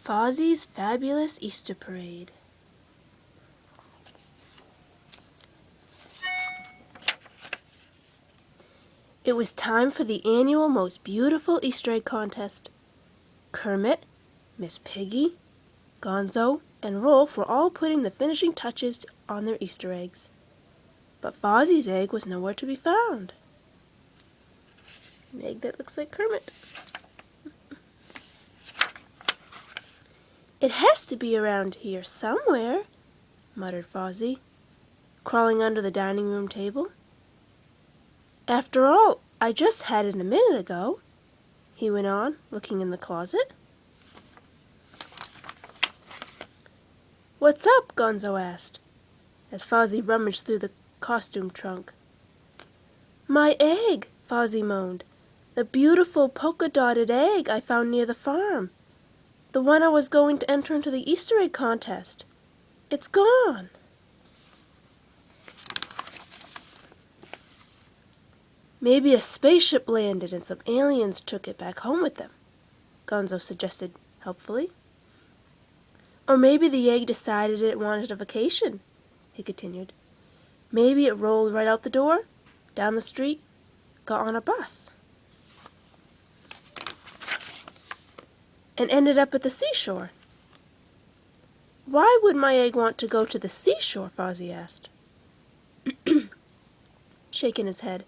Fozzie's Fabulous Easter Parade. It was time for the annual Most Beautiful Easter Egg Contest. Kermit, Miss Piggy, Gonzo, and Rolf were all putting the finishing touches on their Easter eggs. But Fozzie's egg was nowhere to be found. An egg that looks like Kermit. "It has to be around here somewhere," muttered Fozzie, crawling under the dining room table. "After all, I just had it a minute ago," he went on, looking in the closet. "What's up?" Gonzo asked, as Fozzie rummaged through the costume trunk. "My egg," Fozzie moaned. "The beautiful polka-dotted egg I found near the farm. The one I was going to enter into the Easter egg contest. It's gone." "Maybe a spaceship landed and some aliens took it back home with them," Gonzo suggested helpfully. "Or maybe the egg decided it wanted a vacation," he continued. "Maybe it rolled right out the door, down the street, got on a bus, and ended up at the seashore." "Why would my egg want to go to the seashore?" Fozzie asked, shaking his head.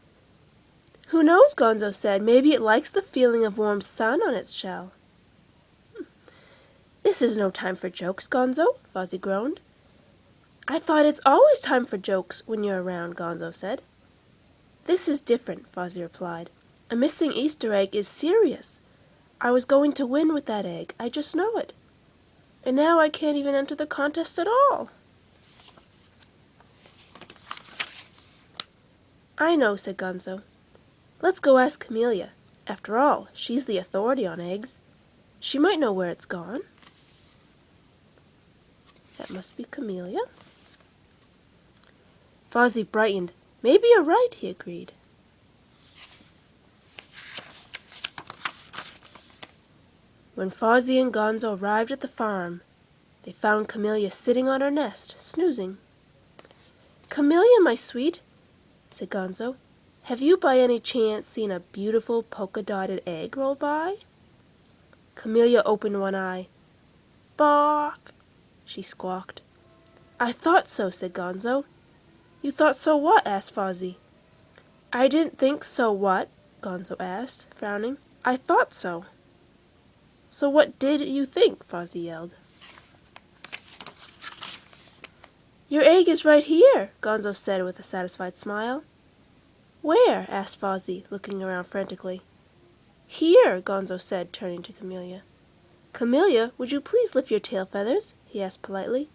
"Who knows?" Gonzo said. "Maybe it likes the feeling of warm sun on its shell." "This is no time for jokes, Gonzo," Fozzie groaned. "I thought it's always time for jokes when you're around," Gonzo said. "This is different," Fozzie replied. "A missing Easter egg is serious. I was going to win with that egg, I just know it. And now I can't even enter the contest at all." "I know," said Gonzo. "Let's go ask Camellia. After all, she's the authority on eggs. She might know where it's gone." That must be Camellia. Fozzie brightened. "Maybe you're right," he agreed. When Fozzie and Gonzo arrived at the farm, they found Camellia sitting on her nest, snoozing. "Camellia, my sweet," said Gonzo, "have you by any chance seen a beautiful polka-dotted egg roll by?" Camellia opened one eye. "Bawk," she squawked. "I thought so," said Gonzo. "You thought so what?" asked Fozzie. "I didn't think so what?" Gonzo asked, frowning. "I thought so." "So what did you think?" Fozzie yelled. "Your egg is right here," Gonzo said with a satisfied smile. "Where?" asked Fozzie, looking around frantically. "Here," Gonzo said, turning to Camellia. "Camellia, would you please lift your tail feathers?" he asked politely.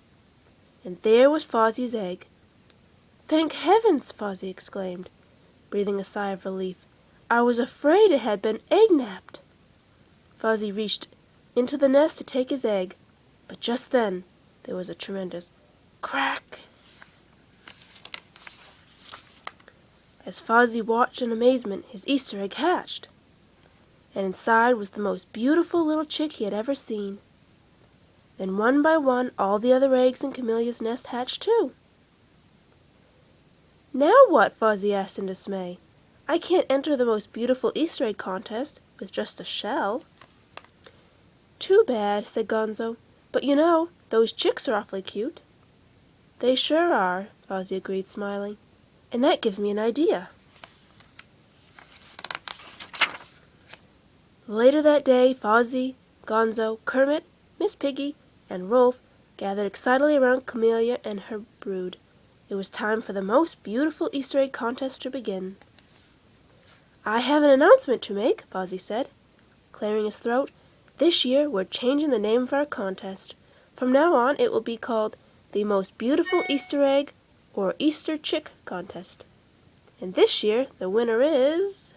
And there was Fozzie's egg. "Thank heavens!" Fozzie exclaimed, breathing a sigh of relief. "I was afraid it had been egg-napped." Fozzie reached into the nest to take his egg, but just then there was a tremendous crack. As Fozzie watched in amazement, his Easter egg hatched, and inside was the most beautiful little chick he had ever seen. Then one by one all the other eggs in Camelia's nest hatched too. "Now what?" Fozzie asked in dismay. "I can't enter the most beautiful Easter egg contest with just a shell." "Too bad," said Gonzo. "But you know, those chicks are awfully cute." "They sure are," Fozzie agreed, smiling. "And that gives me an idea." Later that day, Fozzie, Gonzo, Kermit, Miss Piggy, and Rolf gathered excitedly around Camellia and her brood. It was time for the most beautiful Easter egg contest to begin. "I have an announcement to make," Fozzie said, clearing his throat. "This year we're changing the name of our contest. From now on it will be called the Most Beautiful Easter Egg or Easter Chick Contest. And this year the winner is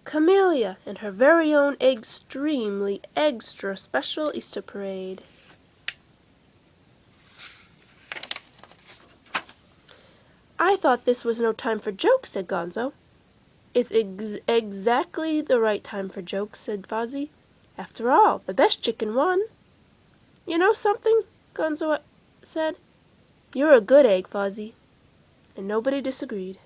Camellia and her very own extremely extra special Easter parade." "I thought this was no time for jokes," said Gonzo. "It's exactly the right time for jokes," said Fozzie. "After all, the best chicken won." "You know something?" Gonzo said. "You're a good egg, Fozzie." And nobody disagreed.